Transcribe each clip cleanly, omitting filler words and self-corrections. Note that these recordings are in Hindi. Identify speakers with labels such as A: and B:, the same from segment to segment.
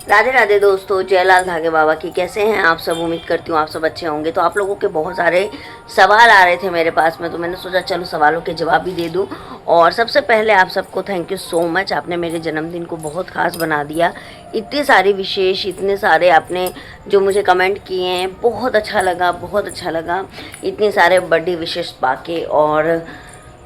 A: राधे राधे दोस्तों, जयलाल धागे बाबा की। कैसे हैं आप सब? उम्मीद करती हूँ आप सब अच्छे होंगे। तो आप लोगों के बहुत सारे सवाल आ रहे थे मेरे पास में, तो मैंने सोचा चलो सवालों के जवाब भी दे दूँ। और सबसे पहले आप सबको थैंक यू सो मच, आपने मेरे जन्मदिन को बहुत ख़ास बना दिया। इतने सारे विशेष, इतने सारे आपने जो मुझे कमेंट किए हैं, बहुत अच्छा लगा, बहुत अच्छा लगा इतने सारे बर्थडे विशेष पाके। और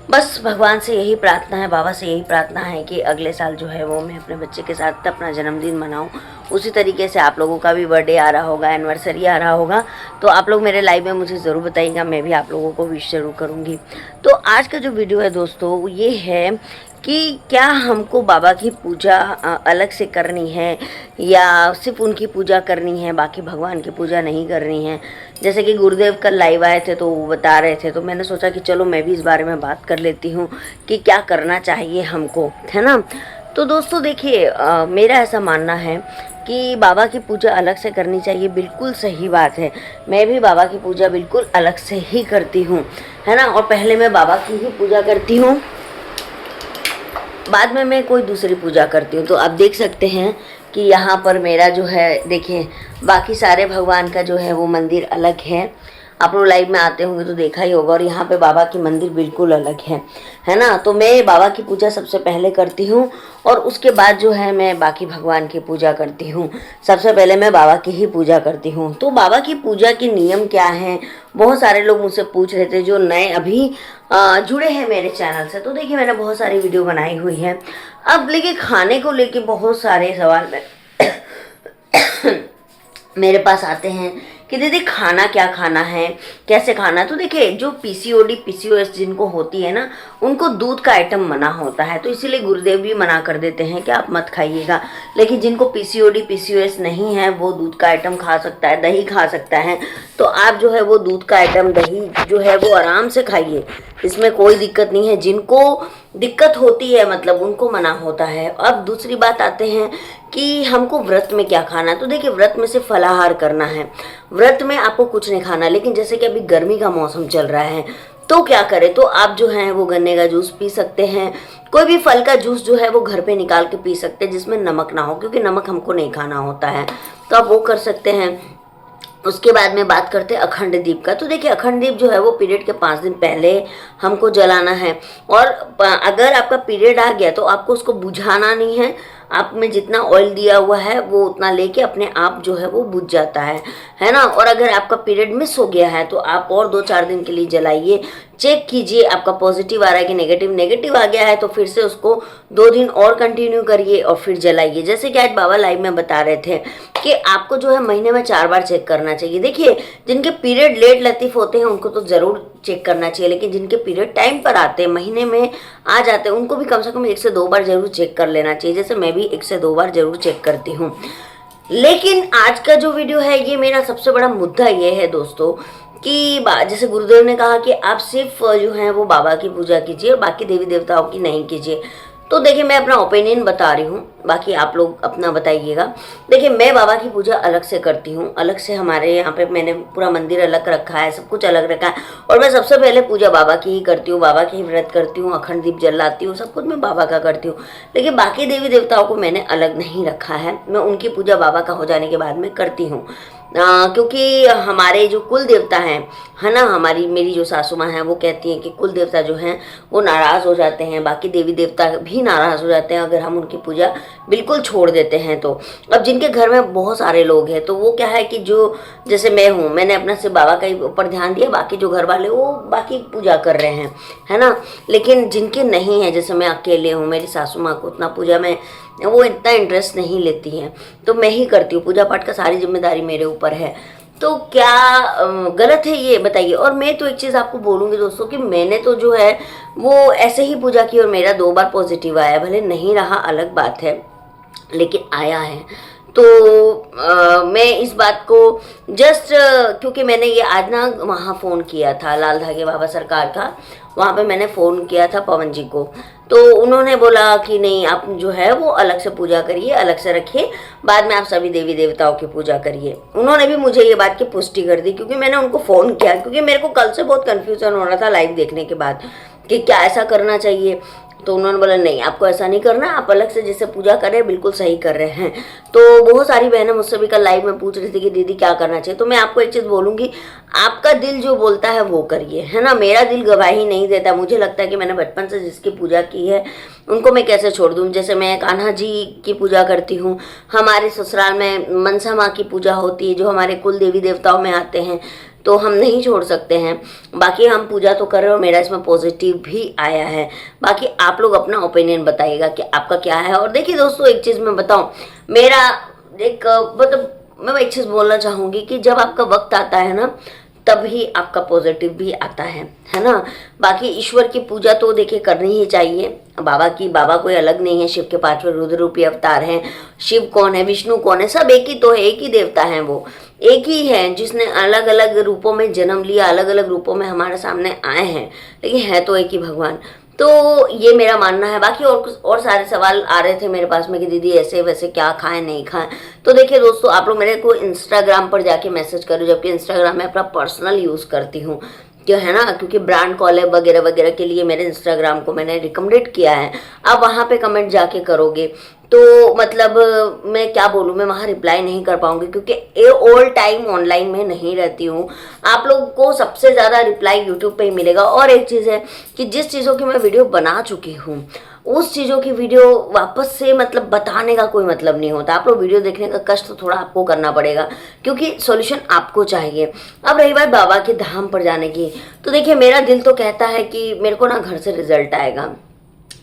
A: बस भगवान से यही प्रार्थना है, बाबा से यही प्रार्थना है कि अगले साल जो है वो मैं अपने बच्चे के साथ अपना जन्मदिन मनाऊं। उसी तरीके से आप लोगों का भी बर्थडे आ रहा होगा, एनिवर्सरी आ रहा होगा, तो आप लोग मेरे लाइव में मुझे ज़रूर बताइएगा, मैं भी आप लोगों को विश ज़रूर करूँगी। तो आज का जो वीडियो है दोस्तों, ये है कि क्या हमको बाबा की पूजा अलग से करनी है या सिर्फ उनकी पूजा करनी है, बाकी भगवान की पूजा नहीं करनी है। जैसे कि गुरुदेव कल लाइव आए थे तो वो बता रहे थे, तो मैंने सोचा कि चलो मैं भी इस बारे में बात कर लेती हूँ कि क्या करना चाहिए हमको, है ना। तो दोस्तों देखिए, मेरा ऐसा मानना है कि बाबा की पूजा अलग से करनी चाहिए, बिल्कुल सही बात है। मैं भी बाबा की पूजा बिल्कुल अलग से ही करती हूँ, है ना। और पहले मैं बाबा की ही पूजा करती हूँ, बाद में मैं कोई दूसरी पूजा करती हूँ। तो आप देख सकते हैं कि यहाँ पर मेरा जो है, देखिए बाकी सारे भगवान का जो है वो मंदिर अलग है। आप लोग लाइव में आते होंगे तो देखा ही होगा। और यहाँ पे बाबा की मंदिर बिल्कुल अलग है ना। तो मैं बाबा की पूजा सबसे पहले करती हूँ और उसके बाद जो है मैं बाकी भगवान की पूजा करती हूँ। सबसे पहले मैं बाबा की ही पूजा करती हूँ। तो बाबा की पूजा के नियम क्या हैं, बहुत सारे लोग मुझसे पूछ रहे थे जो नए अभी जुड़े हैं मेरे चैनल से। तो देखिए मैंने बहुत सारी वीडियो बनाई हुई है। अब लेकिन खाने को लेके बहुत सारे सवाल मेरे पास आते हैं कि दीदी खाना क्या खाना है, कैसे खाना है। तो देखिए जो पीसीओडी पीसीओएस जिनको होती है ना, उनको दूध का आइटम मना होता है, तो इसीलिए गुरुदेव भी मना कर देते हैं कि आप मत खाइएगा। लेकिन जिनको पीसीओडी पीसीओएस नहीं है वो दूध का आइटम खा सकता है, दही खा सकता है। तो आप जो है वो दूध का आइटम, दही जो है वो आराम से खाइए, इसमें कोई दिक्कत नहीं है। जिनको दिक्कत होती है मतलब उनको मना होता है। अब दूसरी बात आते हैं कि हमको व्रत में क्या खाना है। तो देखिए व्रत में सिर्फ फलाहार करना है, व्रत में आपको कुछ नहीं खाना। लेकिन जैसे कि अभी गर्मी का मौसम चल रहा है तो क्या करें, तो आप जो है वो गन्ने का जूस पी सकते हैं, कोई भी फल का जूस जो है वो घर पे निकाल के पी सकते हैं जिसमें नमक ना हो, क्योंकि नमक हमको नहीं खाना होता है, तो आप वो कर सकते हैं। उसके बाद में बात करते हैं अखंड दीप का। तो देखिए अखंड दीप जो है वो पीरियड के 5 दिन पहले हमको जलाना है। और अगर आपका पीरियड आ गया तो आपको उसको बुझाना नहीं है, आप में जितना ऑयल दिया हुआ है वो उतना लेके अपने आप जो है वो बुझ जाता है ना। और अगर आपका पीरियड मिस हो गया है तो आप और 2-4 दिन के लिए जलाइए, चेक कीजिए आपका पॉजिटिव आ रहा है कि नेगेटिव। नेगेटिव आ गया है तो फिर से उसको 2 दिन और कंटिन्यू करिए और फिर जलाइए। जैसे कि आज बाबा लाइव में बता रहे थे कि आपको जो है महीने में 4 बार चेक करना चाहिए। देखिए जिनके पीरियड लेट लतीफ़ होते हैं उनको तो ज़रूर चेक करना चाहिए, लेकिन जिनके पीरियड टाइम पर आते हैं, महीने में आ जाते हैं, उनको भी कम से कम 1 से 2 बार जरूर चेक कर लेना चाहिए। जैसे मैं भी 1 से 2 बार जरूर चेक करती हूँ। लेकिन आज का जो वीडियो है ये मेरा सबसे बड़ा मुद्दा ये है दोस्तों कि जैसे गुरुदेव ने कहा कि आप सिर्फ जो है वो बाबा की पूजा कीजिए और बाकी देवी देवताओं की नहीं कीजिए। तो देखिए मैं अपना ओपिनियन बता रही हूँ, बाकी आप लोग अपना बताइएगा। देखिए मैं बाबा की पूजा अलग से करती हूँ, अलग से हमारे यहाँ पे मैंने पूरा मंदिर अलग रखा है, सब कुछ अलग रखा है। और मैं सबसे पहले पूजा बाबा की ही करती हूँ, बाबा की ही व्रत करती हूँ, अखंड दीप जलाती हूँ, सब कुछ मैं बाबा का करती हूँ। लेकिन बाकी देवी देवताओं को मैंने अलग नहीं रखा है, मैं उनकी पूजा बाबा का हो जाने के बाद में करती हूँ। क्योंकि हमारे जो कुल देवता हैं, है ना, मेरी जो सासू माँ हैं वो कहती हैं कि कुल देवता जो हैं वो नाराज़ हो जाते हैं, बाकी देवी देवता भी नाराज़ हो जाते हैं अगर हम उनकी पूजा बिल्कुल छोड़ देते हैं तो। अब जिनके घर में बहुत सारे लोग हैं तो वो क्या है कि जो जैसे मैं हूँ, मैंने अपना सिर्फ बाबा का ही ऊपर ध्यान दिया, बाकी जो घर वाले वो बाकी पूजा कर रहे हैं, है ना। लेकिन जिनके नहीं है, जैसे मैं अकेले हूँ, मेरी सासू माँ को उतना पूजा में वो इतना इंटरेस्ट नहीं लेती हैं, तो मैं ही करती हूँ पूजा पाठ का, सारी जिम्मेदारी मेरे ऊपर है। तो क्या गलत है ये बताइए। और मैं तो एक चीज़ आपको बोलूँगी दोस्तों कि मैंने तो जो है वो ऐसे ही पूजा की और मेरा 2 बार पॉजिटिव आया, भले नहीं रहा अलग बात है, लेकिन आया है। तो मैं इस बात को जस्ट क्योंकि मैंने ये आज ना वहाँ फ़ोन किया था लाल धागे बाबा सरकार का, वहाँ पे मैंने फ़ोन किया था पवन जी को, तो उन्होंने बोला कि नहीं आप जो है वो अलग से पूजा करिए, अलग से रखिए, बाद में आप सभी देवी देवताओं की पूजा करिए। उन्होंने भी मुझे ये बात की पुष्टि कर दी, क्योंकि मैंने उनको फ़ोन किया, क्योंकि मेरे को कल से बहुत कन्फ्यूज़न हो रहा था लाइव देखने के बाद कि क्या ऐसा करना चाहिए। तो उन्होंने बोला नहीं, आपको ऐसा नहीं करना, आप अलग से जैसे पूजा कर रहे हैं बिल्कुल सही कर रहे हैं। तो बहुत सारी बहनें मुझसे भी कल लाइव में पूछ रही थी कि दीदी क्या करना चाहिए। तो मैं आपको एक चीज़ बोलूँगी, आपका दिल जो बोलता है वो करिए, है ना। मेरा दिल गवाही नहीं देता। मुझे लगता है कि मैंने बचपन से जिसकी पूजा की है उनको मैं कैसे छोड़ दूँ। जैसे मैं कान्हा जी की पूजा करती हूँ, हमारे ससुराल में मनसा माँ की पूजा होती है जो हमारे कुल देवी देवताओं में आते हैं, तो हम नहीं छोड़ सकते हैं। बाकी हम पूजा तो कर रहे हो, मेरा इसमें पॉजिटिव भी आया है। बाकी आप लोग अपना ओपिनियन बताइएगा कि आपका क्या है। और देखिए दोस्तों, एक चीज़ मैं बताऊं, मेरा एक मतलब मैं एक चीज़ बोलना चाहूँगी कि जब आपका वक्त आता है ना, तभी आपका पॉजिटिव भी आता है ना। बाकी ईश्वर की पूजा तो देखिए करनी ही चाहिए। बाबा कोई अलग नहीं है, शिव के 5वें रुद्र रूपी अवतार हैं। शिव कौन है, विष्णु कौन है, सब एक ही तो है, एक ही देवता हैं, वो एक ही है जिसने अलग अलग रूपों में जन्म लिया, अलग अलग रूपों में हमारे सामने आए हैं, लेकिन है तो एक ही भगवान। तो ये मेरा मानना है। बाकी और सारे सवाल आ रहे थे मेरे पास में कि दीदी ऐसे वैसे क्या खाएं नहीं खाएं। तो देखिए दोस्तों, आप लोग मेरे को इंस्टाग्राम पर जाके मैसेज करो, जबकि इंस्टाग्राम में अपना पर्सनल यूज़ करती हूँ, जो है ना, क्योंकि ब्रांड कॉलैब वगैरह वगैरह के लिए मेरे इंस्टाग्राम को मैंने रिकमेंडेड किया है। आप वहाँ पे कमेंट जाके करोगे तो मतलब मैं क्या बोलूँ, मैं वहाँ रिप्लाई नहीं कर पाऊँगी, क्योंकि ये ऑल टाइम ऑनलाइन में नहीं रहती हूँ। आप लोगों को सबसे ज़्यादा रिप्लाई यूट्यूब पे ही मिलेगा। और एक चीज़ है कि जिस चीज़ों की मैं वीडियो बना चुकी हूँ उस चीज़ों की वीडियो वापस से मतलब बताने का कोई मतलब नहीं होता। आप लोग वीडियो देखने का कष्ट तो थोड़ा आपको करना पड़ेगा, क्योंकि सॉल्यूशन आपको चाहिए। अब रही बात बाबा के धाम पर जाने की, तो देखिए मेरा दिल तो कहता है कि मेरे को ना घर से रिजल्ट आएगा,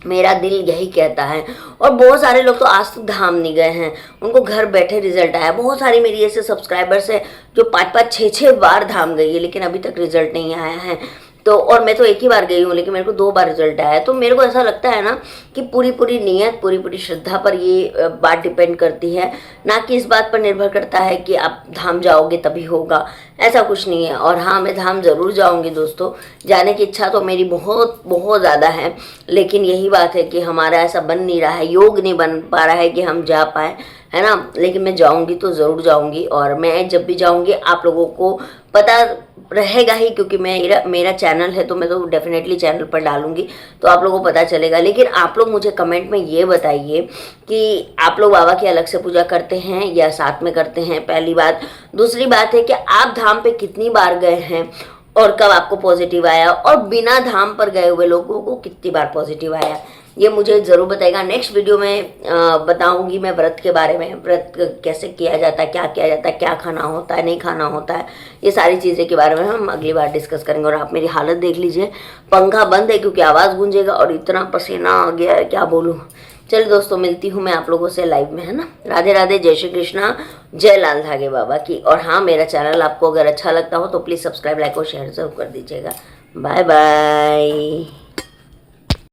A: मेरा दिल यही कहता है। और बहुत सारे लोग तो आज तक धाम नहीं गए हैं, उनको घर बैठे रिजल्ट आया। बहुत सारी मेरी ऐसे सब्सक्राइबर्स हैं जो 5-5, 6-6 बार धाम गई है, लेकिन अभी तक रिजल्ट नहीं आया है। तो और मैं तो एक ही बार गई हूँ, लेकिन मेरे को 2 बार रिजल्ट आया है। तो मेरे को ऐसा लगता है ना कि पूरी नीयत, पूरी श्रद्धा पर ये बात डिपेंड करती है, ना कि इस बात पर निर्भर करता है कि आप धाम जाओगे तभी होगा, ऐसा कुछ नहीं है। और हाँ, मैं धाम ज़रूर जाऊँगी दोस्तों, जाने की इच्छा तो मेरी बहुत बहुत ज़्यादा है, लेकिन यही बात है कि हमारा ऐसा बन नहीं रहा है, योग नहीं बन पा रहा है कि हम जा पाएँ, है ना। लेकिन मैं जाऊँगी तो ज़रूर जाऊँगी, और मैं जब भी जाऊँगी आप लोगों को पता रहेगा ही, क्योंकि मेरा चैनल है तो मैं तो डेफिनेटली चैनल पर डालूंगी, तो आप लोगों को पता चलेगा। लेकिन आप लोग मुझे कमेंट में ये बताइए कि आप लोग बाबा की अलग से पूजा करते हैं या साथ में करते हैं, पहली बात। दूसरी बात है कि आप धाम पे कितनी बार गए हैं और कब आपको पॉजिटिव आया, और बिना धाम पर गए हुए लोगों को कितनी बार पॉजिटिव आया, ये मुझे ज़रूर बताएगा। नेक्स्ट वीडियो में बताऊंगी मैं व्रत के बारे में, व्रत कैसे किया जाता है, क्या किया जाता है, क्या खाना होता है, नहीं खाना होता है, ये सारी चीज़ें के बारे में हम अगली बार डिस्कस करेंगे। और आप मेरी हालत देख लीजिए, पंखा बंद है क्योंकि आवाज़ गूंजेगा, और इतना पसीना आ गया है क्या बोलूँ। चलिए दोस्तों, मिलती हूँ मैं आप लोगों से लाइव में, है ना। राधे राधे, जय श्री कृष्णा, जय लाल धागे बाबा की। और हाँ, मेरा चैनल आपको अगर अच्छा लगता हो तो प्लीज़ सब्सक्राइब, लाइक और शेयर जरूर कर दीजिएगा। Bye bye.